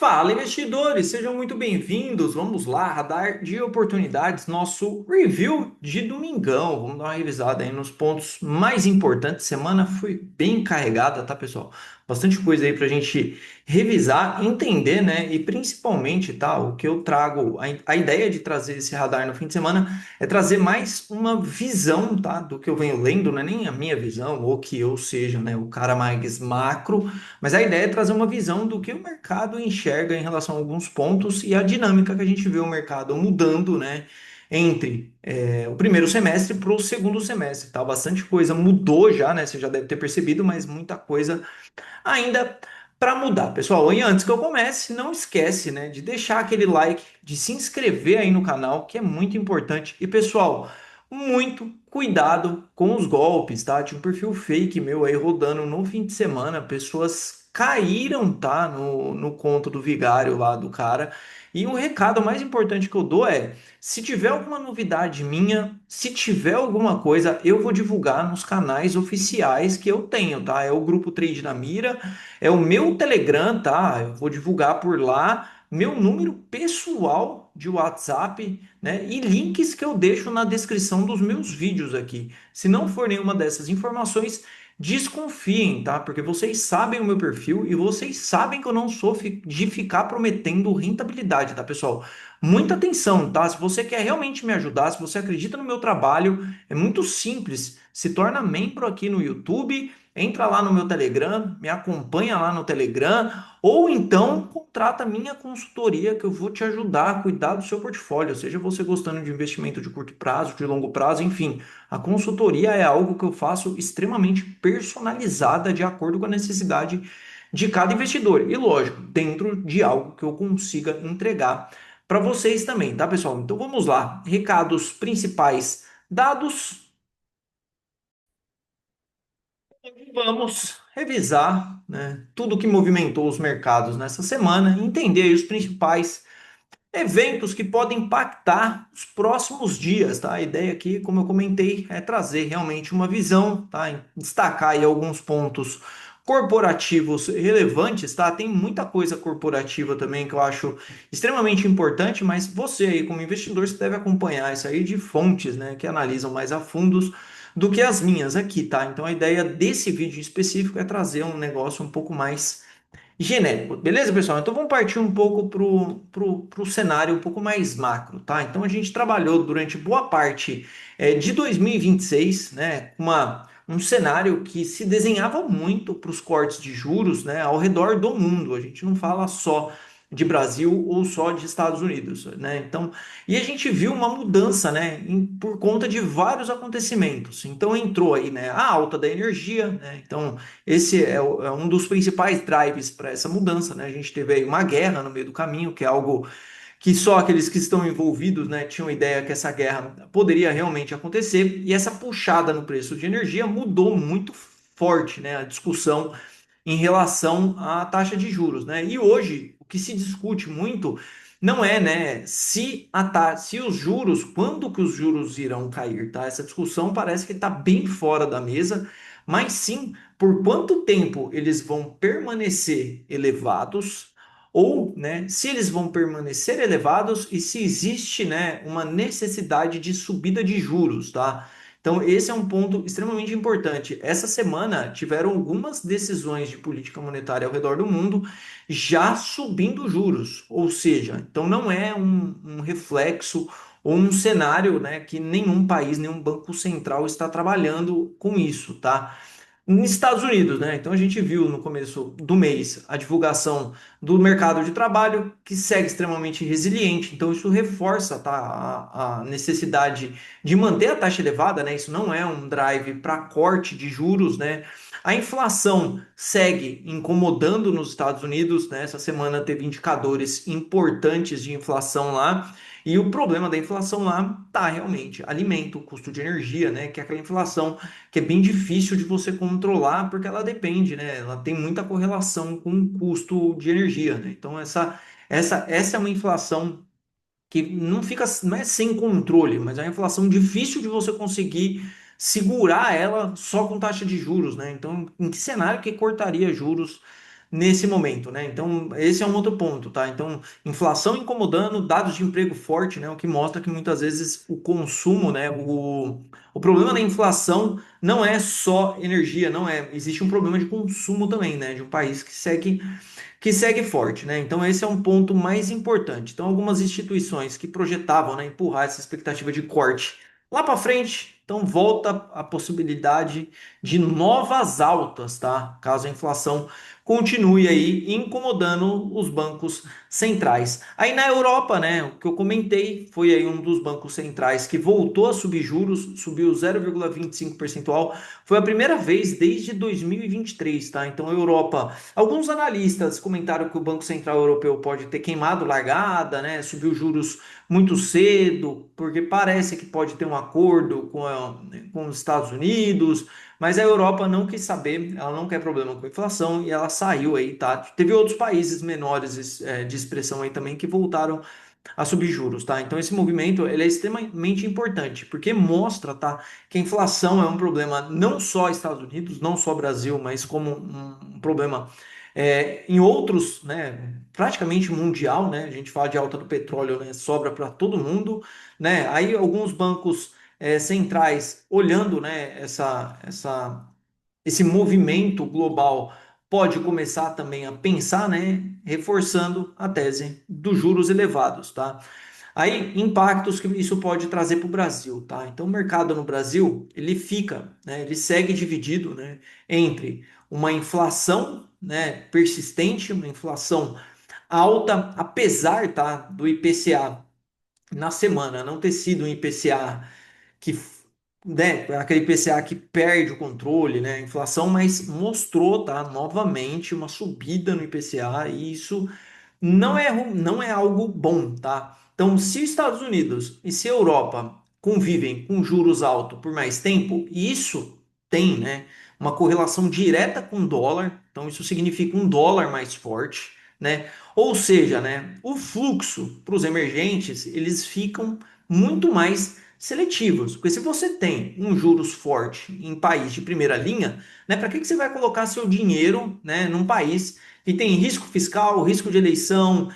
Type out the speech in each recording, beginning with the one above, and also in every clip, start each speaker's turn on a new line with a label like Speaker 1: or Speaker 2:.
Speaker 1: Fala, investidores, sejam muito bem-vindos. Vamos lá, radar de oportunidades, nosso review de domingão. Vamos dar uma revisada aí nos pontos mais importantes. Semana foi bem carregada, tá, pessoal? Bastante coisa aí para a gente revisar, entender, né? E principalmente, tá, o que eu trago, a ideia de trazer esse radar no fim de semana é trazer mais uma visão, tá, do que eu venho lendo, não é nem a minha visão, ou que eu seja, né, o cara mais macro, mas a ideia é trazer uma visão do que o mercado enxerga em relação a alguns pontos e a dinâmica que a gente vê o mercado mudando, né, entre o primeiro semestre para o segundo semestre, tá? Bastante coisa mudou já, né? Você já deve ter percebido, mas muita coisa ainda para mudar, pessoal. E antes que eu comece, não esquece, né, de deixar aquele like, de se inscrever aí no canal, que é muito importante. E pessoal, muito cuidado com os golpes, tá? Tinha um perfil fake meu aí rodando no fim de semana, pessoas caíram, tá, no conto do vigário lá do cara. E o recado mais importante que eu dou é: se tiver alguma novidade minha, se tiver alguma coisa, eu vou divulgar nos canais oficiais que eu tenho, tá? É o grupo Trade na Mira, é o meu Telegram, tá? Eu vou divulgar por lá meu número pessoal de WhatsApp, né? E links que eu deixo na descrição dos meus vídeos aqui. Se não for nenhuma dessas informações, desconfiem, tá? Porque vocês sabem o meu perfil e vocês sabem que eu não sou de ficar prometendo rentabilidade, tá, pessoal? Muita atenção, tá? Se você quer realmente me ajudar, se você acredita no meu trabalho, é muito simples. Se torna membro aqui no YouTube, entra lá no meu Telegram, me acompanha lá no Telegram, ou então contrata minha consultoria que eu vou te ajudar a cuidar do seu portfólio, seja você gostando de investimento de curto prazo, de longo prazo, enfim. A consultoria é algo que eu faço extremamente personalizada de acordo com a necessidade de cada investidor. E lógico, dentro de algo que eu consiga entregar para vocês também, tá, pessoal? Então vamos lá. Recados principais dados. Vamos revisar, né, tudo que movimentou os mercados nessa semana, entender aí os principais eventos que podem impactar os próximos dias, tá? A ideia aqui, como eu comentei, é trazer realmente uma visão, tá? Destacar aí alguns pontos corporativos relevantes, tá? Tem muita coisa corporativa também que eu acho extremamente importante, mas você aí como investidor, você deve acompanhar isso aí de fontes, né, que analisam mais a fundos do que as minhas aqui, tá? Então a ideia desse vídeo específico é trazer um negócio um pouco mais genérico, beleza, pessoal? Então vamos partir um pouco pro cenário um pouco mais macro, tá? Então a gente trabalhou durante boa parte de 2026, né, um cenário que se desenhava muito para os cortes de juros, né, ao redor do mundo. A gente não fala só de Brasil ou só de Estados Unidos, né? Então, e a gente viu uma mudança, né, por conta de vários acontecimentos. Então entrou aí, né, a alta da energia, né? Então esse é um dos principais drives para essa mudança, né? A gente teve aí uma guerra no meio do caminho, que é algo que só aqueles que estão envolvidos, né, tinham ideia que essa guerra poderia realmente acontecer, e essa puxada no preço de energia mudou muito forte, né, a discussão em relação à taxa de juros, né? E hoje o que se discute muito não é, né, se os juros, quando que os juros irão cair, tá? Essa discussão parece que está bem fora da mesa, mas sim por quanto tempo eles vão permanecer elevados ou, né, se eles vão permanecer elevados e se existe, né, uma necessidade de subida de juros, tá? Então, esse é um ponto extremamente importante. Essa semana tiveram algumas decisões de política monetária ao redor do mundo já subindo juros, ou seja, então não é um reflexo ou um cenário, né, que nenhum país, nenhum banco central está trabalhando com isso, tá? Nos Estados Unidos, né? Então a gente viu no começo do mês a divulgação do mercado de trabalho, que segue extremamente resiliente. Então isso reforça, tá, a necessidade de manter a taxa elevada, né? Isso não é um drive para corte de juros, né? A inflação segue incomodando nos Estados Unidos, né? Essa semana teve indicadores importantes de inflação lá. E o problema da inflação lá tá realmente alimento, custo de energia, né? Que é aquela inflação que é bem difícil de você controlar, porque ela depende, né? Ela tem muita correlação com o custo de energia, né? Então, essa é uma inflação que não fica, não é sem controle, mas é uma inflação difícil de você conseguir segurar ela só com taxa de juros, né? Então, em que cenário que cortaria juros nesse momento, né? Então, esse é um outro ponto, tá? Então, inflação incomodando, dados de emprego forte, né? O que mostra que muitas vezes o consumo, né? O problema da inflação não é só energia, não é. Existe um problema de consumo também, né? De um país que segue forte, né? Então, esse é um ponto mais importante. Então, algumas instituições que projetavam, né, empurrar essa expectativa de corte lá para frente, então volta a possibilidade de novas altas, tá? Caso a inflação continue aí incomodando os bancos centrais. Aí na Europa, né, o que eu comentei foi aí um dos bancos centrais que voltou a subir juros, subiu 0,25 percentual. Foi a primeira vez desde 2023, tá? Então, a Europa, alguns analistas comentaram que o Banco Central Europeu pode ter queimado largada, né? Subiu juros muito cedo, porque parece que pode ter um acordo com os Estados Unidos, mas a Europa não quis saber, ela não quer problema com a inflação e ela saiu aí, tá? Teve outros países menores de expressão aí também que voltaram a subir juros, tá? Então esse movimento ele é extremamente importante, porque mostra, tá, que a inflação é um problema não só Estados Unidos, não só Brasil, mas como um problema em outros, né, praticamente mundial, né? A gente fala de alta do petróleo, né? Sobra para todo mundo, né? Aí alguns bancos centrais olhando, né, esse movimento global pode começar também a pensar, né, reforçando a tese dos juros elevados, tá? Aí, impactos que isso pode trazer para o Brasil, tá? Então, o mercado no Brasil, ele fica, né, ele segue dividido, né, entre uma inflação, né, persistente, uma inflação alta, apesar, tá, do IPCA na semana não ter sido um IPCA que, né, aquele IPCA que perde o controle, né, a inflação, mas mostrou, tá, novamente uma subida no IPCA e isso não é algo bom, tá? Então, se os Estados Unidos e se a Europa convivem com juros altos por mais tempo, isso tem, né, uma correlação direta com o dólar, então isso significa um dólar mais forte, né? Ou seja, né, o fluxo para os emergentes, eles ficam muito mais seletivos, porque se você tem um juros forte em país de primeira linha, né, para que você vai colocar seu dinheiro, né, num país que tem risco fiscal, risco de eleição,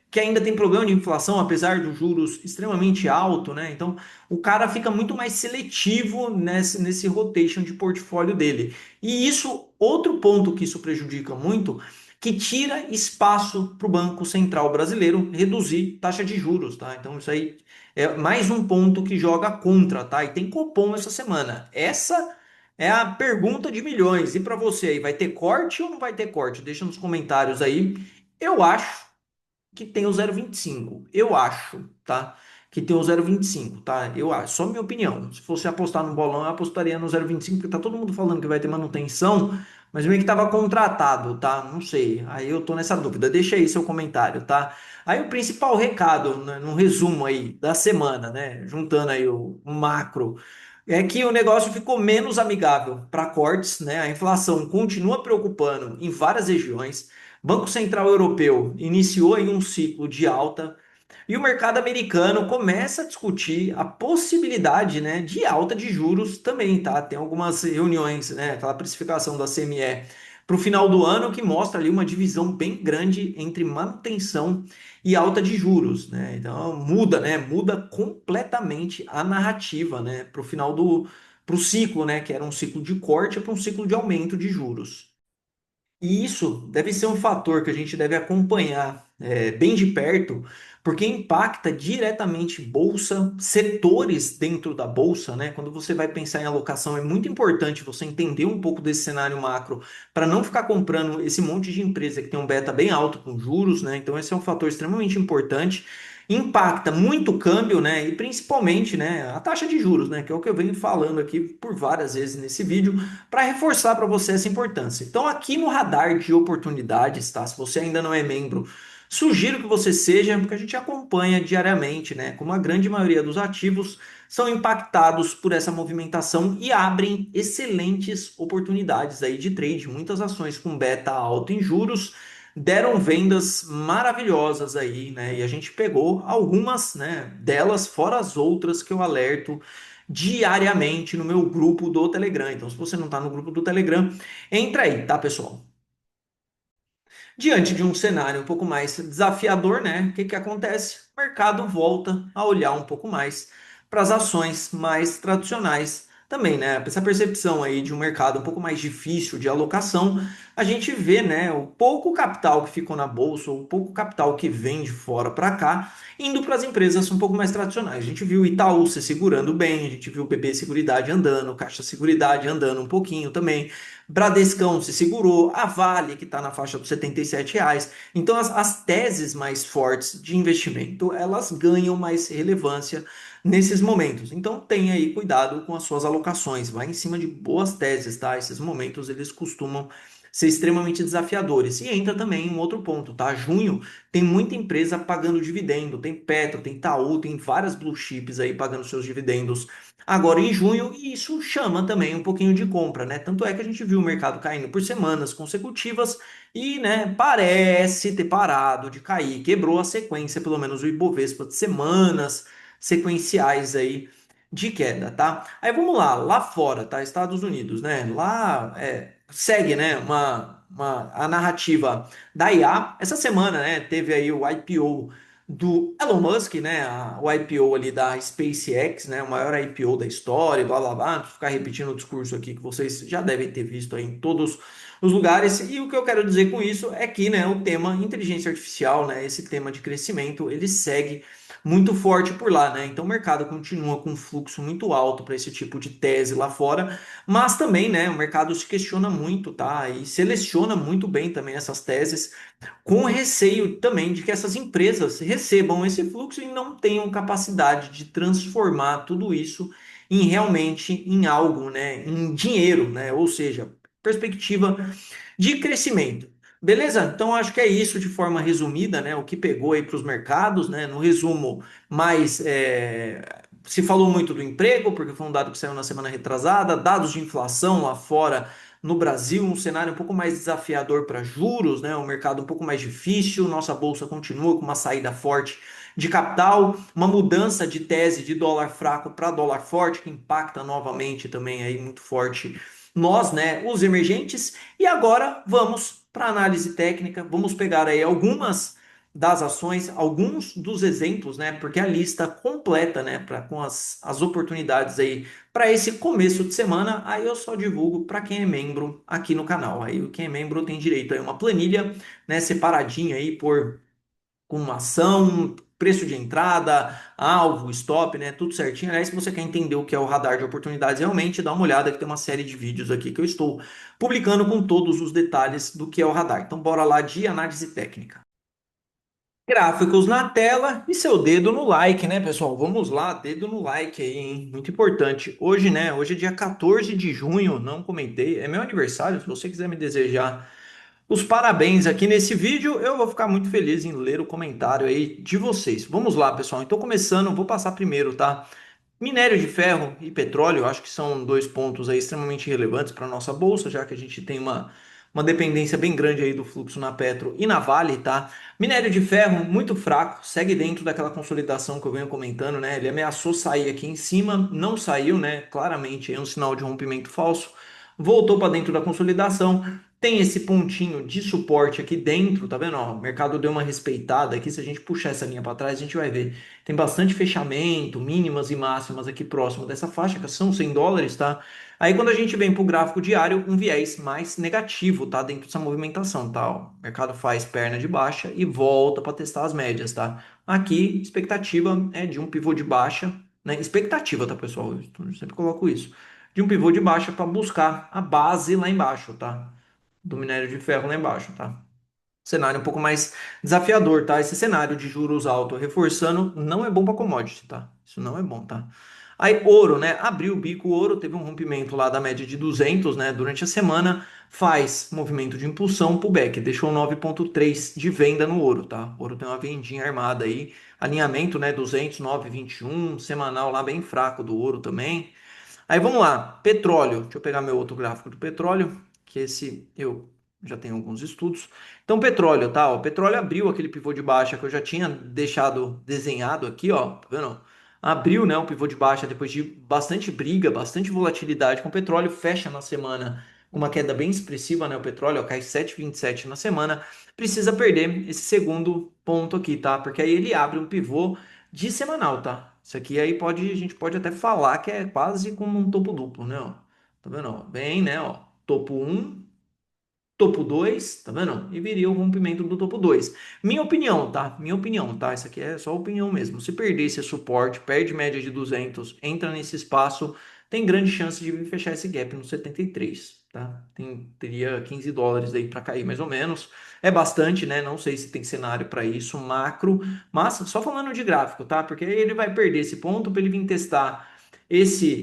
Speaker 1: que ainda tem problema de inflação, apesar dos juros extremamente alto, né? Então, o cara fica muito mais seletivo nesse rotation de portfólio dele. E isso, outro ponto que isso prejudica muito, que tira espaço para o Banco Central brasileiro reduzir taxa de juros, tá? Então, isso aí é mais um ponto que joga contra, tá? E tem Copom essa semana. Essa é a pergunta de milhões. E para você aí, vai ter corte ou não vai ter corte? Deixa nos comentários aí. Eu acho que tem o 0,25. Eu acho, tá? Que tem o 0,25, tá? Eu acho, só minha opinião. Se fosse apostar no bolão, eu apostaria no 0,25, porque tá todo mundo falando que vai ter manutenção, mas meio que tava contratado, tá? Não sei. Aí eu tô nessa dúvida. Deixa aí seu comentário, tá? Aí o principal recado, né, no resumo aí da semana, né? Juntando aí o macro, é que o negócio ficou menos amigável para cortes, né? A inflação continua preocupando em várias regiões. Banco Central Europeu iniciou aí um ciclo de alta e o mercado americano começa a discutir a possibilidade, né, de alta de juros também, tá? Tem algumas reuniões, né, aquela precificação da CME para o final do ano que mostra ali uma divisão bem grande entre manutenção e alta de juros, né? Então muda, né? Muda completamente a narrativa, né, para o final do para o ciclo, né, que era um ciclo de corte para um ciclo de aumento de juros. E isso deve ser um fator que a gente deve acompanhar bem de perto, porque impacta diretamente bolsa, setores dentro da bolsa, né? Quando você vai pensar em alocação, é muito importante você entender um pouco desse cenário macro para não ficar comprando esse monte de empresa que tem um beta bem alto com juros, né? Então, esse é um fator extremamente importante. Impacta muito o câmbio, né? E principalmente, né, a taxa de juros, né? Que é o que eu venho falando aqui por várias vezes nesse vídeo para reforçar para você essa importância. Então, aqui no radar de oportunidades, tá? Se você ainda não é membro, sugiro que você seja, porque a gente acompanha diariamente, né? Como a grande maioria dos ativos são impactados por essa movimentação e abrem excelentes oportunidades aí de trade. Muitas ações com beta alto em juros deram vendas maravilhosas aí, né? E a gente pegou algumas, né, delas, fora as outras que eu alerto diariamente no meu grupo do Telegram. Então, se você não está no grupo do Telegram, entra aí, tá, pessoal? Diante de um cenário um pouco mais desafiador, né? O que que acontece? O mercado volta a olhar um pouco mais para as ações mais tradicionais também, né? Essa percepção aí de um mercado um pouco mais difícil de alocação, a gente vê, né, o pouco capital que ficou na bolsa, o pouco capital que vem de fora para cá, indo para as empresas um pouco mais tradicionais. A gente viu o Itaú se segurando bem, a gente viu o BB Seguridade andando, Caixa Seguridade andando um pouquinho também. Bradescão se segurou, a Vale, que está na faixa dos R$ 77. Então, as teses mais fortes de investimento, elas ganham mais relevância nesses momentos. Então, tenha aí cuidado com as suas alocações, vai em cima de boas teses, tá? Esses momentos, eles costumam ser extremamente desafiadores. E entra também um outro ponto, tá? Junho tem muita empresa pagando dividendo, tem Petro, tem Itaú, tem várias blue chips aí pagando seus dividendos agora em junho, e isso chama também um pouquinho de compra, né? Tanto é que a gente viu o mercado caindo por semanas consecutivas e, né, parece ter parado de cair, quebrou a sequência, pelo menos o Ibovespa, de semanas sequenciais aí de queda, tá? Aí vamos lá fora, tá? Estados Unidos, né? Lá segue, né, a narrativa da IA. Essa semana, né, teve aí o IPO do Elon Musk, né? O IPO ali da SpaceX, né? O maior IPO da história, blá blá blá. Não vou ficar repetindo o discurso aqui que vocês já devem ter visto aí em todos os lugares. E o que eu quero dizer com isso é que, né, o tema inteligência artificial, né, esse tema de crescimento, ele segue muito forte por lá, né? Então o mercado continua com um fluxo muito alto para esse tipo de tese lá fora, mas também, né, o mercado se questiona muito, tá? E seleciona muito bem também essas teses com receio também de que essas empresas recebam esse fluxo e não tenham capacidade de transformar tudo isso em realmente em algo, né, em dinheiro, né? Ou seja, perspectiva de crescimento. Beleza? Então acho que é isso de forma resumida, né? O que pegou aí para os mercados, né? No resumo, mais se falou muito do emprego, porque foi um dado que saiu na semana retrasada, dados de inflação lá fora no Brasil, um cenário um pouco mais desafiador para juros, né? Um mercado um pouco mais difícil, nossa bolsa continua com uma saída forte de capital, uma mudança de tese de dólar fraco para dólar forte, que impacta novamente também aí muito forte nós, né, os emergentes. E agora vamos para análise técnica, vamos pegar aí algumas das ações, alguns dos exemplos, né, porque a lista completa, né, com as oportunidades aí para esse começo de semana, aí eu só divulgo para quem é membro aqui no canal. Aí quem é membro tem direito a uma planilha, né, separadinha aí por com uma ação, preço de entrada, alvo, stop, né? Tudo certinho. Aliás, se você quer entender o que é o radar de oportunidades, realmente dá uma olhada que tem uma série de vídeos aqui que eu estou publicando com todos os detalhes do que é o radar. Então, bora lá de análise técnica. Gráficos na tela e seu dedo no like, né, pessoal? Vamos lá, dedo no like aí, hein? Muito importante. Hoje, né? Hoje é dia 14 de junho, não comentei. É meu aniversário, se você quiser me desejar os parabéns aqui nesse vídeo. Eu vou ficar muito feliz em ler o comentário aí de vocês. Vamos lá, pessoal. Então, começando, vou passar primeiro, tá? Minério de ferro e petróleo, eu acho que são dois pontos aí extremamente relevantes para a nossa bolsa, já que a gente tem uma dependência bem grande aí do fluxo na Petro e na Vale, tá? Minério de ferro muito fraco, segue dentro daquela consolidação que eu venho comentando, né? Ele ameaçou sair aqui em cima, não saiu, né? Claramente é um sinal de rompimento falso. Voltou para dentro da consolidação. Tem esse pontinho de suporte aqui dentro, tá vendo? Ó, o mercado deu uma respeitada aqui. Se a gente puxar essa linha para trás, a gente vai ver. Tem bastante fechamento, mínimas e máximas aqui próximo dessa faixa, que são US$ 100, tá? Aí quando a gente vem para o gráfico diário, um viés mais negativo, tá? Dentro dessa movimentação, tá? Ó, o mercado faz perna de baixa e volta para testar as médias, tá? Aqui, expectativa é de um pivô de baixa, né? Expectativa, tá, pessoal? Eu sempre coloco isso. De um pivô de baixa para buscar a base lá embaixo, tá? Do minério de ferro lá embaixo, tá? Cenário um pouco mais desafiador, tá? Esse cenário de juros altos reforçando não é bom para commodity, tá? Isso não é bom, tá? Aí ouro, né? Abriu o bico, o ouro teve um rompimento lá da média de 200, né? Durante a semana, faz movimento de impulsão, pullback, deixou 9,3 de venda no ouro, tá? O ouro tem uma vendinha armada aí, alinhamento, né? 200, 9,21, semanal lá bem fraco do ouro também. Aí vamos lá, petróleo. Deixa eu pegar meu outro gráfico do petróleo, que esse eu já tenho alguns estudos. Então, petróleo, tá? O petróleo abriu aquele pivô de baixa que eu já tinha deixado desenhado aqui, ó. Tá vendo? Abriu, né, o pivô de baixa depois de bastante briga, bastante volatilidade com o petróleo, fecha na semana com uma queda bem expressiva, né? O petróleo, ó, cai 7,27 na semana, precisa perder esse segundo ponto aqui, tá? Porque aí ele abre um pivô de semanal, tá? Isso aqui aí pode, a gente pode até falar que é quase como um topo duplo, né? Ó, tá vendo? Ó, bem, né? Ó, topo um, topo 2, tá vendo? E viria o rompimento do topo 2. Minha opinião, tá? Minha opinião, tá? Isso aqui é só opinião mesmo. Se perder esse suporte, perde média de 200, entra nesse espaço, tem grande chance de vir fechar esse gap no 73, tá? Teria 15 dólares aí para cair mais ou menos. É bastante, né? Não sei se tem cenário para isso, macro, mas só falando de gráfico, tá? Porque aí ele vai perder esse ponto para ele vir testar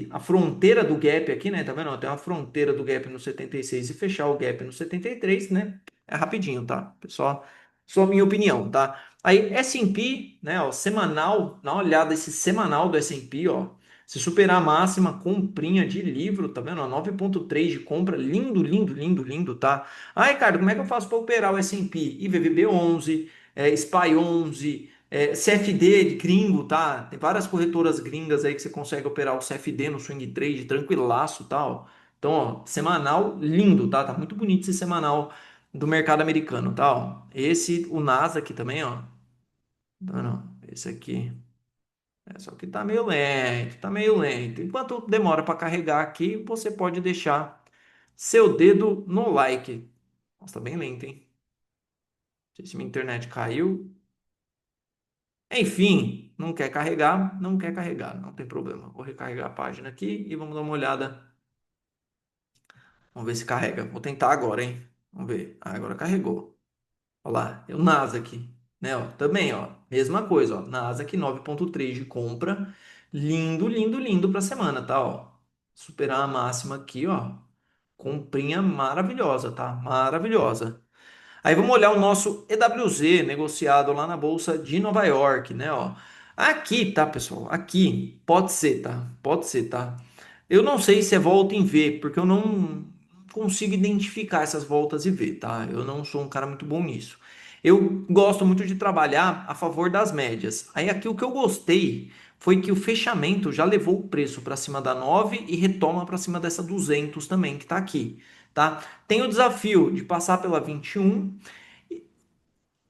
Speaker 1: a fronteira do gap aqui, né? Tá vendo? Tem uma fronteira do gap no 76 e fechar o gap no 73, né? É rapidinho, tá? Pessoal, só minha opinião, tá? Aí S&P, né, ó, semanal, dá uma olhada esse semanal do S&P, ó. Se superar a máxima, comprinha de livro, tá vendo? Ó, 9,3 de compra, lindo, lindo, lindo, lindo, tá? Ah, Ricardo, como é que eu faço para operar o S&P? IVVB 11, SPY 11, CFD de gringo, tá? Tem várias corretoras gringas aí que você consegue operar o CFD no swing trade tranquilaço, tal. Então, ó, semanal lindo, tá? Tá muito bonito esse semanal do mercado americano, tá? Ó. Esse, o Nasdaq também, ó. Tá vendo? Esse aqui. Só que tá meio lento, tá meio lento. Enquanto demora para carregar aqui, você pode deixar seu dedo no like. Nossa, tá bem lento, hein? Não sei se minha internet caiu. Enfim, não quer carregar, não quer carregar, não tem problema. Vou recarregar a página aqui e vamos dar uma olhada. Vamos ver se carrega. Vou tentar agora, hein? Vamos ver. Ah, agora carregou. Olha lá, é o Nasdaq, né? Ó, também, ó, mesma coisa, ó. Nasdaq 9,3 de compra. Lindo, lindo, lindo para semana, tá? Ó, superar a máxima aqui, ó. Comprinha maravilhosa, tá? Maravilhosa. Aí vamos olhar o nosso EWZ negociado lá na Bolsa de Nova York, né? Ó. Aqui, tá, pessoal? Aqui pode ser, tá? Pode ser, tá? Eu não sei se é volta em V, porque eu não consigo identificar essas voltas em V, tá? Eu não sou um cara muito bom nisso. Eu gosto muito de trabalhar a favor das médias. Aí aqui o que eu gostei foi que o fechamento já levou o preço para cima da 9 e retoma para cima dessa 200 também que tá aqui, tá? Tem o desafio de passar pela 21.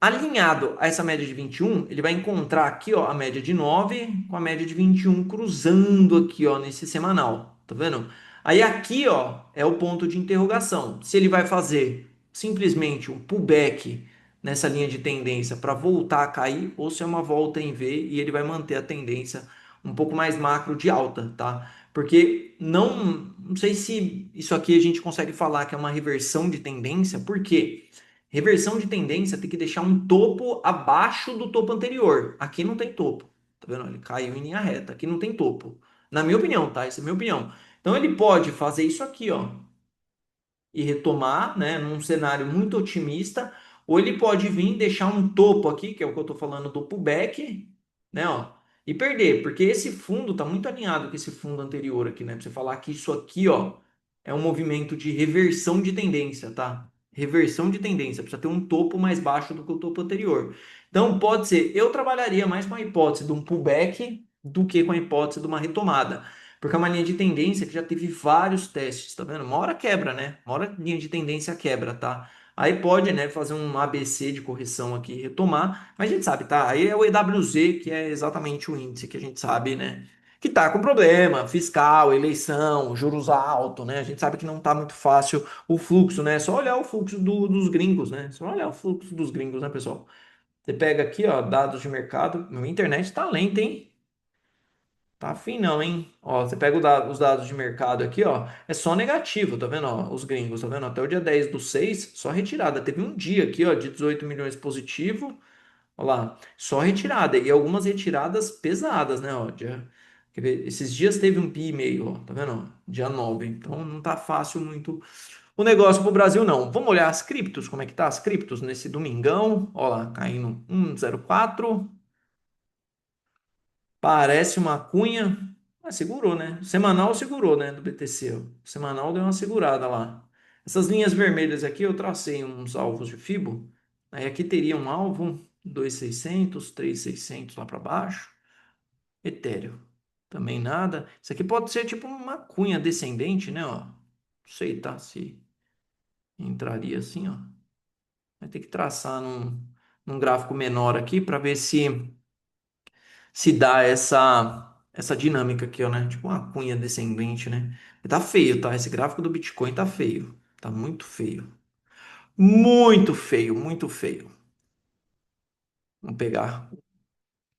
Speaker 1: Alinhado a essa média de 21, ele vai encontrar aqui, ó, a média de 9 com a média de 21 cruzando aqui, ó, nesse semanal. Tá vendo? Aí aqui, ó, é o ponto de interrogação. Se ele vai fazer simplesmente um pullback nessa linha de tendência para voltar a cair ou se é uma volta em V e ele vai manter a tendência um pouco mais macro de alta, tá? Porque não sei se isso aqui a gente consegue falar que é uma reversão de tendência, por quê? Reversão de tendência tem que deixar um topo abaixo do topo anterior. Aqui não tem topo. Tá vendo? Ele caiu em linha reta. Aqui não tem topo. Na minha opinião, tá? Essa é a minha opinião. Então ele pode fazer isso aqui, ó, e retomar, né, num cenário muito otimista, ou ele pode vir deixar um topo aqui, que é o que eu estou falando do pullback, né, ó, e perder, porque esse fundo está muito alinhado com esse fundo anterior aqui, né, para você falar que isso aqui, ó, é um movimento de reversão de tendência, tá? Reversão de tendência, precisa ter um topo mais baixo do que o topo anterior. Então, pode ser, eu trabalharia mais com a hipótese de um pullback do que com a hipótese de uma retomada. Porque é uma linha de tendência que já teve vários testes, tá vendo? Uma hora quebra, né? Uma hora a linha de tendência quebra, tá? Aí pode, né, fazer um ABC de correção aqui e retomar, mas a gente sabe, tá? Aí é o EWZ, que é exatamente o índice que a gente sabe, né? Que tá com problema fiscal, eleição, juros altos, né? A gente sabe que não tá muito fácil o fluxo, né? É só olhar o fluxo dos gringos, né? Só olhar o fluxo dos gringos, né, pessoal? Você pega aqui, ó, dados de mercado. Minha internet tá lenta, hein? Tá afim não, hein? Ó, você pega os dados de mercado aqui, ó, é só negativo, tá vendo? Ó, os gringos, tá vendo? Até o dia 10 do 6 só retirada. Teve um dia aqui, ó, de 18 milhões positivo, ó lá, só retirada. E algumas retiradas pesadas, né, ó, quer ver? Esses dias teve um pi e meio, ó, tá vendo? Ó, dia 9. Então não tá fácil muito o negócio pro Brasil, não. Vamos olhar as criptos, como é que tá as criptos nesse domingão, ó lá, caindo 1,04. Parece uma cunha, mas segurou, né? Semanal segurou, né? Do BTC. Ó. Semanal deu uma segurada lá. Essas linhas vermelhas aqui eu tracei uns alvos de Fibo. Aí aqui teria um alvo 2.600, 3.600 lá para baixo. Ethereum. Também nada. Isso aqui pode ser tipo uma cunha descendente, né? Ó. Não sei, tá? Se Entraria assim, ó. Vai ter que traçar num gráfico menor aqui para ver se dá essa dinâmica aqui, ó, né? Tipo uma cunha descendente, né? Tá feio, tá? Esse gráfico do Bitcoin tá feio. Tá muito feio. Muito feio, muito feio. Vamos pegar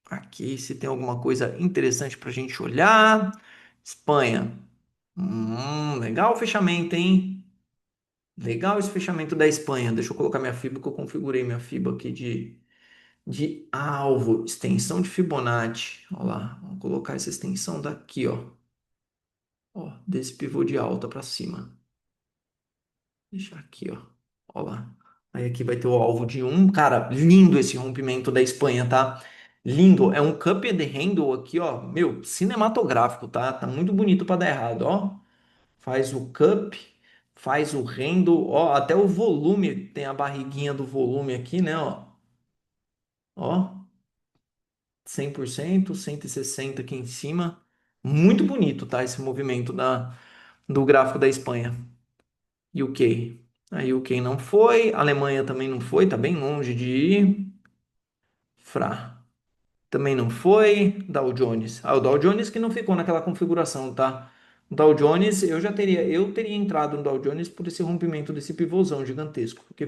Speaker 1: aqui se tem alguma coisa interessante para a gente olhar. Espanha. Legal o fechamento, hein? Legal esse fechamento da Espanha. Deixa eu colocar minha FIBA, que eu configurei minha FIBA aqui de alvo. Extensão de Fibonacci. Olha lá. Vamos colocar essa extensão daqui, ó. Ó, desse pivô de alta para cima. Deixa aqui, ó. Olha lá. Aí aqui vai ter o alvo de um. Cara, lindo esse rompimento da Espanha, tá? Lindo. É um cup and handle aqui, ó. Meu, cinematográfico, tá? Tá muito bonito para dar errado, ó. Faz o cup, faz o handle, ó. Até o volume, tem a barriguinha do volume aqui, né, ó. Ó, 100%, 160 aqui em cima. Muito bonito, tá? Esse movimento do gráfico da Espanha. UK. A UK não foi, a Alemanha também não foi, tá bem longe de ir. Fra. Também não foi. Dow Jones. Ah, o Dow Jones que não ficou naquela configuração, tá? O Dow Jones, eu teria entrado no Dow Jones por esse rompimento desse pivôzão gigantesco, porque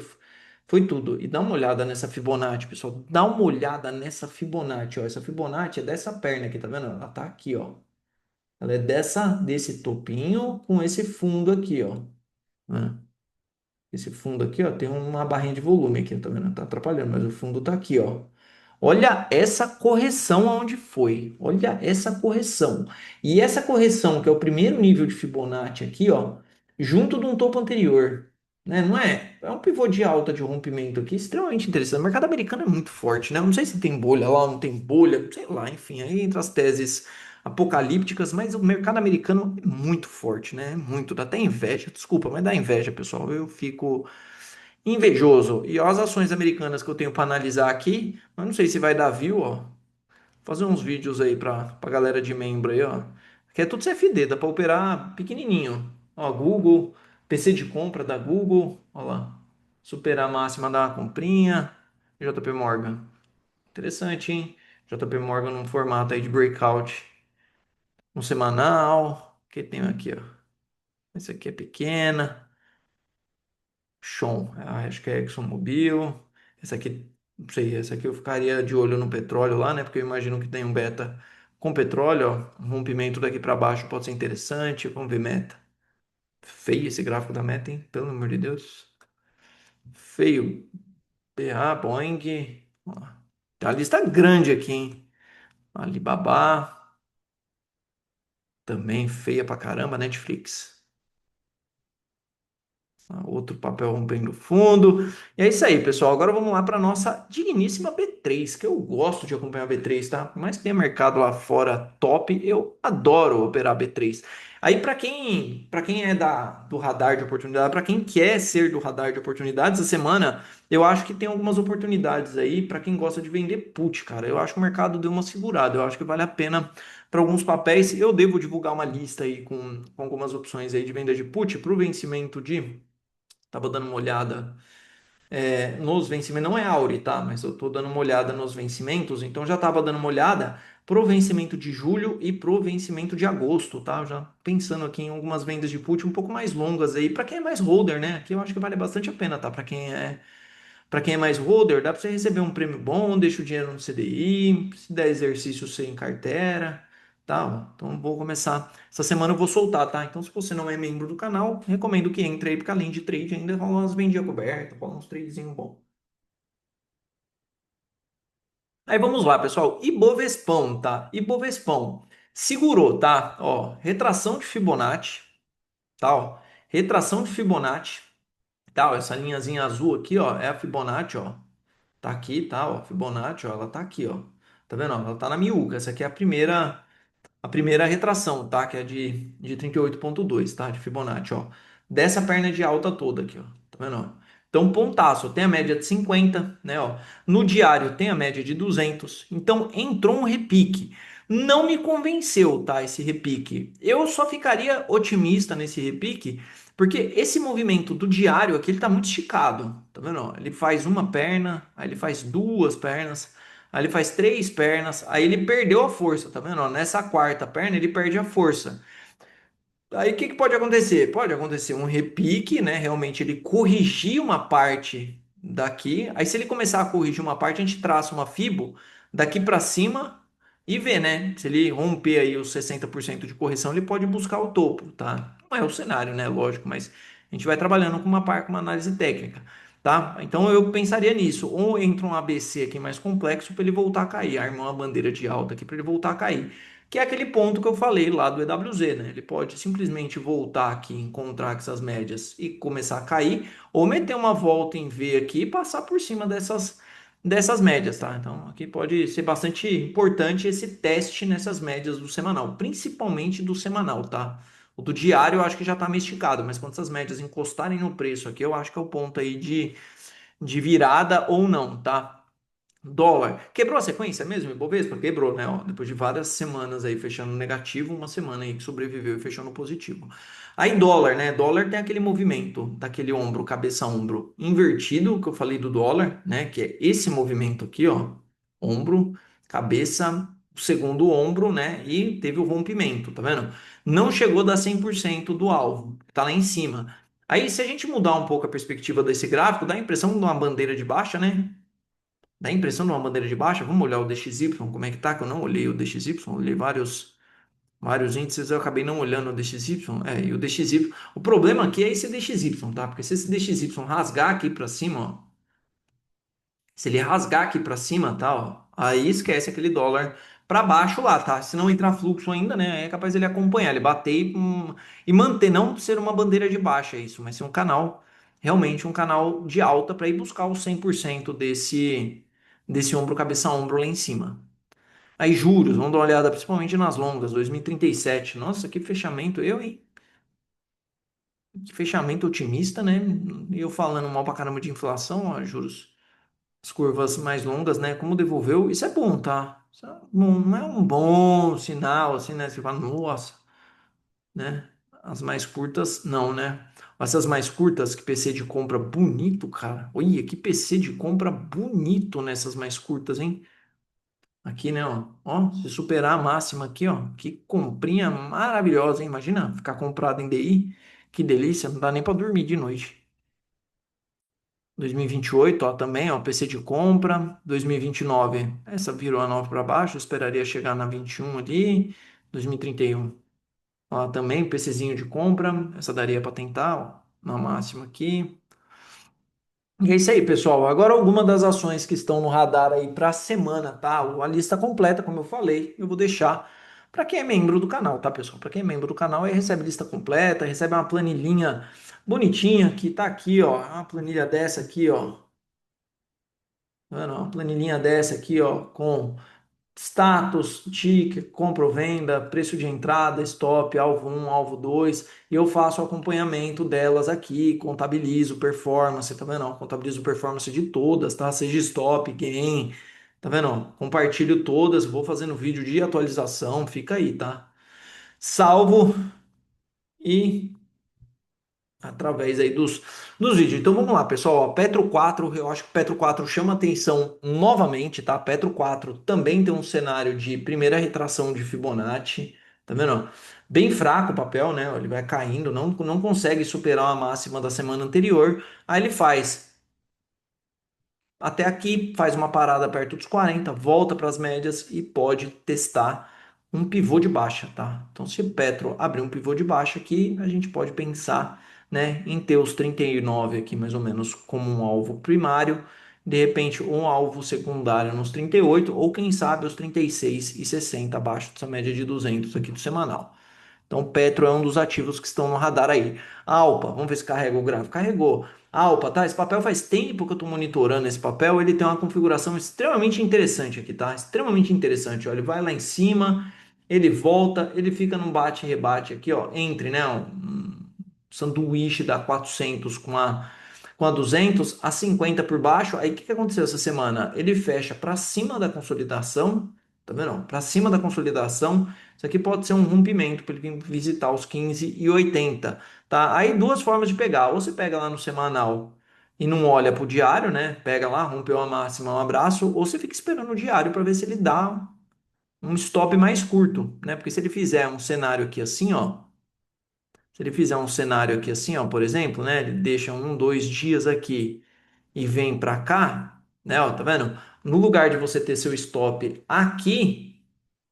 Speaker 1: foi tudo. E dá uma olhada nessa Fibonacci, pessoal. Dá uma olhada nessa Fibonacci, ó. Essa Fibonacci é dessa perna aqui, tá vendo? Ela tá aqui, ó. Ela é desse topinho com esse fundo aqui, ó. Né? Esse fundo aqui, ó, tem uma barrinha de volume aqui, tá vendo? Tá atrapalhando, mas o fundo tá aqui, ó. Olha essa correção aonde foi. Olha essa correção. E essa correção, que é o primeiro nível de Fibonacci aqui, ó, junto de um topo anterior, né? Não é? É um pivô de alta de rompimento aqui, extremamente interessante. O mercado americano é muito forte, né? Eu não sei se tem bolha lá, não tem bolha, sei lá, enfim, aí entra as teses apocalípticas, mas o mercado americano é muito forte, né? Muito, dá até inveja. Desculpa, mas dá inveja, pessoal. Eu fico invejoso. E ó, as ações americanas que eu tenho para analisar aqui, mas não sei se vai dar view, ó. Fazer uns vídeos aí pra galera de membro aí, ó. Que é tudo CFD, dá para operar pequenininho. Ó, Google, PC de compra da Google, ó lá. Superar a máxima da comprinha. JP Morgan. Interessante, hein? JP Morgan num formato aí de breakout no semanal. Que tem aqui, ó. Esse aqui é pequena. Sean, acho que é ExxonMobil. Essa aqui, não sei, essa aqui eu ficaria de olho no petróleo lá, né? Porque eu imagino que tem um beta com petróleo, ó. Um rompimento daqui para baixo pode ser interessante. Vamos ver meta. Feio esse gráfico da meta, hein? Pelo amor de Deus. Feio. PA, Boeing. Ó. Tem a lista grande aqui, hein? Alibaba. Também feia pra caramba. Netflix. Outro papel rompendo fundo. E é isso aí, pessoal. Agora vamos lá para nossa digníssima B3, que eu gosto de acompanhar a B3, tá? Por mais que tenha mercado lá fora top, eu adoro operar B3. Aí, para quem é do radar de oportunidade, para quem quer ser do radar de oportunidades, essa semana eu acho que tem algumas oportunidades aí para quem gosta de vender put, cara. Eu acho que o mercado deu uma segurada, eu acho que vale a pena para alguns papéis. Eu devo divulgar uma lista aí com algumas opções aí de venda de put para o vencimento de. Tava dando uma olhada nos vencimentos, não é Auri, tá? Mas eu tô dando uma olhada nos vencimentos, então já tava dando uma olhada pro vencimento de julho e pro vencimento de agosto, tá? Já pensando aqui em algumas vendas de put um pouco mais longas aí, para quem é mais holder, né? Aqui eu acho que vale bastante a pena, tá? Para quem é mais holder, dá para você receber um prêmio bom, deixa o dinheiro no CDI, se der exercício sem carteira, tá? Então vou começar. Essa semana eu vou soltar, tá? Então se você não é membro do canal, recomendo que entre aí, porque além de trade ainda rola umas vendinhas cobertas, rola uns tradezinho bom. Aí vamos lá, pessoal. Ibovespão, tá? Ibovespão segurou, tá? Ó, retração de Fibonacci, tá? Ó, retração de Fibonacci, tá? Ó, essa linhazinha azul aqui, ó, é a Fibonacci, ó. Tá aqui, tá, ó, Fibonacci, ó, ela tá aqui, ó. Tá vendo? Ó, ela tá na miúca. Essa aqui é a primeira retração, tá? Que é de 38,2, tá? De Fibonacci, ó. Dessa perna de alta toda aqui, ó. Tá vendo? Ó? Então, pontaço, tem a média de 50, né, ó. No diário tem a média de 200. Então, entrou um repique. Não me convenceu, tá, esse repique. Eu só ficaria otimista nesse repique Porque esse movimento do diário aqui, ele tá muito esticado, tá vendo? Ó? Ele faz uma perna, aí ele faz duas pernas, aí ele faz três pernas, aí ele perdeu a força, tá vendo? Ó? Nessa quarta perna, ele perde a força. Aí o que que pode acontecer? Pode acontecer um repique, né? Realmente ele corrigir uma parte daqui. Aí se ele começar a corrigir uma parte, a gente traça uma fibo daqui para cima e vê, né? Se ele romper aí os 60% de correção, ele pode buscar o topo, tá? Não é o cenário, né? Lógico, mas a gente vai trabalhando com uma parte, com uma análise técnica, tá? Então eu pensaria nisso. Ou entra um ABC aqui mais complexo para ele voltar a cair, arma uma bandeira de alta aqui para ele voltar a cair, que é aquele ponto que eu falei lá do EWZ, né? Ele pode simplesmente voltar aqui, encontrar essas médias e começar a cair, ou meter uma volta em V aqui e passar por cima dessas médias, tá? Então aqui pode ser bastante importante esse teste nessas médias do semanal, principalmente do semanal, tá? O do diário eu acho que já tá meio esticado, mas quando essas médias encostarem no preço aqui, eu acho que é o ponto aí de virada ou não, tá? Dólar. Quebrou a sequência mesmo, Ibovespa? Quebrou, né? Ó, depois de várias semanas aí fechando negativo, uma semana aí que sobreviveu e fechou no positivo. Aí dólar, né? Dólar tem aquele movimento daquele ombro, cabeça-ombro invertido, que eu falei do dólar, né? Que é esse movimento aqui, ó. Ombro, cabeça, o segundo ombro, né? E teve o rompimento, tá vendo? Não chegou a dar 100% do alvo, tá lá em cima. Aí, se a gente mudar um pouco a perspectiva desse gráfico, dá a impressão de uma bandeira de baixa, né? Dá a impressão de uma bandeira de baixa. Vamos olhar o DXY, como é que tá? Que eu não olhei o DXY, olhei vários índices, eu acabei não olhando o DXY. E o DXY. O problema aqui é esse DXY, tá? Porque se esse DXY rasgar aqui para cima, ó, se ele rasgar aqui para cima, tá? Ó, aí esquece aquele dólar para baixo lá, tá? Se não entrar fluxo ainda, né? Aí é capaz ele acompanhar, ele bater e manter, não ser uma bandeira de baixa, isso, mas ser um canal, realmente um canal de alta para ir buscar os 100% desse ombro, cabeça, ombro lá em cima. Aí juros, vamos dar uma olhada principalmente nas longas, 2037. Nossa, que fechamento, hein? Que fechamento otimista, né? E eu falando mal pra caramba de inflação, ó, juros. As curvas mais longas, né? Como devolveu, isso é bom, tá? Isso é bom, não é um bom sinal, assim, né? Você fala, nossa, né? As mais curtas, não, né? Essas mais curtas, que PC de compra bonito, cara. Olha, que PC de compra bonito nessas mais curtas, hein? Aqui, né, ó. Ó, se superar a máxima aqui, ó. Que comprinha maravilhosa, hein? Imagina ficar comprado em DI. Que delícia, não dá nem pra dormir de noite. 2028, ó, também, ó, PC de compra. 2029, essa virou a 9 para baixo, eu esperaria chegar na 21 ali. 2031, ó, também PCzinho de compra, essa daria para tentar, ó, na máxima aqui. E é isso aí, pessoal. Agora algumas das ações que estão no radar aí para a semana, tá? A lista completa, como eu falei, eu vou deixar para quem é membro do canal, tá, pessoal? Para quem é membro do canal, aí recebe lista completa, recebe uma planilhinha bonitinha que tá aqui, ó, uma planilha dessa aqui, ó. Tá vendo? Uma planilhinha dessa aqui, ó, com status, ticker, compra ou venda, preço de entrada, stop, alvo um, alvo 2, e eu faço o acompanhamento delas aqui, contabilizo performance, tá vendo? Contabilizo performance de todas, tá? Seja stop, gain, tá vendo? Compartilho todas, vou fazendo vídeo de atualização, fica aí, tá? Salvo e através aí dos vídeos. Então vamos lá, pessoal. Ó, Petro 4, eu acho que Petro 4 chama atenção novamente, tá? Petro 4 também tem um cenário de primeira retração de Fibonacci, tá vendo? Bem fraco o papel, né? Ele vai caindo, não consegue superar a máxima da semana anterior. Aí ele faz até aqui, faz uma parada perto dos 40, volta para as médias e pode testar um pivô de baixa, tá? Então, se o Petro abrir um pivô de baixa aqui, a gente pode pensar, né, em ter os 39 aqui mais ou menos como um alvo primário, de repente um alvo secundário nos 38 ou quem sabe os 36 e 60 abaixo dessa média de 200 aqui do semanal. Então, Petro é um dos ativos que estão no radar aí. Alpa, vamos ver se carrega o gráfico. Carregou. Alpa, tá? Esse papel faz tempo que eu estou monitorando esse papel. Ele tem uma configuração extremamente interessante aqui, tá? Extremamente interessante. Ó, ele vai lá em cima, ele volta, ele fica num bate e rebate aqui, ó. Entre, né? Um sanduíche da 400 com a 200, a 50 por baixo. Aí o que que aconteceu essa semana? Ele fecha para cima da consolidação Tá vendo? Para cima da consolidação, isso aqui pode ser um rompimento para ele visitar os 15,80, tá? Aí duas formas de pegar. Ou você pega lá no semanal e não olha para o diário, né? Pega lá, rompeu a máxima, um abraço, ou você fica esperando o diário para ver se ele dá um stop mais curto, né? Porque se ele fizer um cenário aqui assim, ó, se ele fizer um cenário aqui assim, ó, por exemplo, né? Ele deixa um, 2 dias aqui e vem para cá, né? Ó, tá vendo? No lugar de você ter seu stop aqui,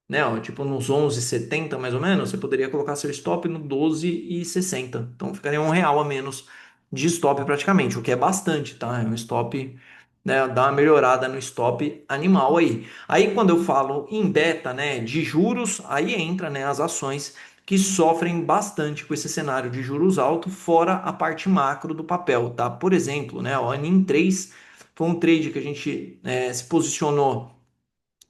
Speaker 1: né? Ó, tipo nos 11,70 mais ou menos, você poderia colocar seu stop no 12,60. Então ficaria R$ 1 a menos de stop praticamente, o que é bastante, tá? É um stop, né? Dá uma melhorada no stop animal aí. Aí quando eu falo em beta, né, de juros, aí entra, né, as ações que sofrem bastante com esse cenário de juros alto, fora a parte macro do papel, tá? Por exemplo, né, o ANIM 3 foi um trade que a gente se posicionou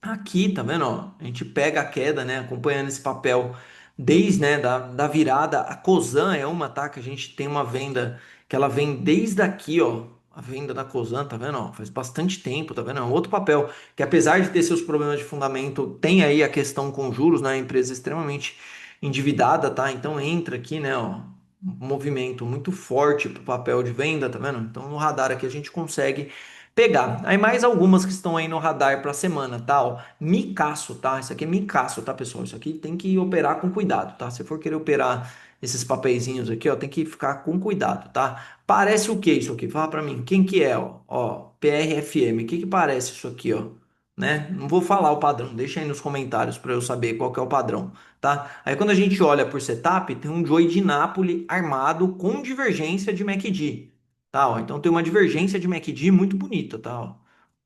Speaker 1: aqui, tá vendo? Ó? A gente pega a queda, né? Acompanhando esse papel desde, né, da virada. A Cosan é uma, tá? Que a gente tem uma venda que ela vem desde aqui, ó. A venda da Cosan, tá vendo? Ó? Faz bastante tempo, tá vendo? É um outro papel que, apesar de ter seus problemas de fundamento, tem aí a questão com juros, né? A empresa extremamente endividada, tá? Então entra aqui, né? Ó, um movimento muito forte para o papel de venda, tá vendo? Então no radar aqui a gente consegue pegar. Aí mais algumas que estão aí no radar para a semana, tá? Ó, micaço, tá? Isso aqui é micaço, tá, pessoal? Isso aqui tem que operar com cuidado, tá? Se for querer operar esses papeizinhos aqui, ó, tem que ficar com cuidado, tá? Parece o que isso aqui? Fala para mim, quem que é, ó? Ó, PRFM, o que que parece isso aqui, ó? Né? Não vou falar o padrão, deixa aí nos comentários para eu saber qual que é o padrão, tá? Aí quando a gente olha por setup, tem um Joy de Napoli armado com divergência de MACD. Tá, ó, então tem uma divergência de MACD muito bonita, tá? Ó.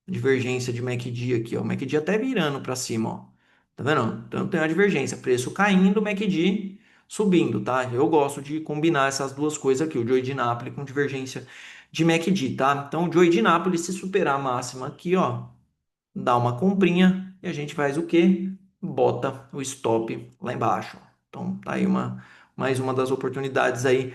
Speaker 1: Divergência de MACD aqui, ó. O MACD até virando para cima, ó. Tá vendo? Então tem uma divergência, preço caindo, MACD subindo, tá? Eu gosto de combinar essas duas coisas aqui, o Joy de Napoli com divergência de MACD, tá? Então o Joy de Napoli, se superar a máxima aqui, ó, dá uma comprinha e a gente faz o quê? Bota o stop lá embaixo. Então tá aí mais uma das oportunidades aí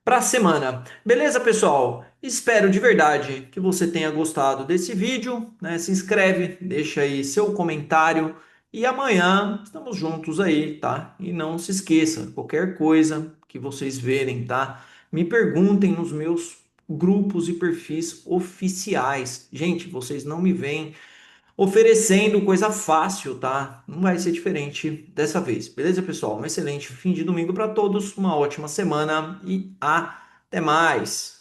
Speaker 1: para a semana. Beleza, pessoal? Espero de verdade que você tenha gostado desse vídeo, né? Se inscreve, deixa aí seu comentário e amanhã estamos juntos aí, tá? E não se esqueça, qualquer coisa que vocês verem, tá? Me perguntem nos meus grupos e perfis oficiais. Gente, vocês não me veem oferecendo coisa fácil, tá? Não vai ser diferente dessa vez. Beleza, pessoal? Um excelente fim de domingo para todos, uma ótima semana e até mais.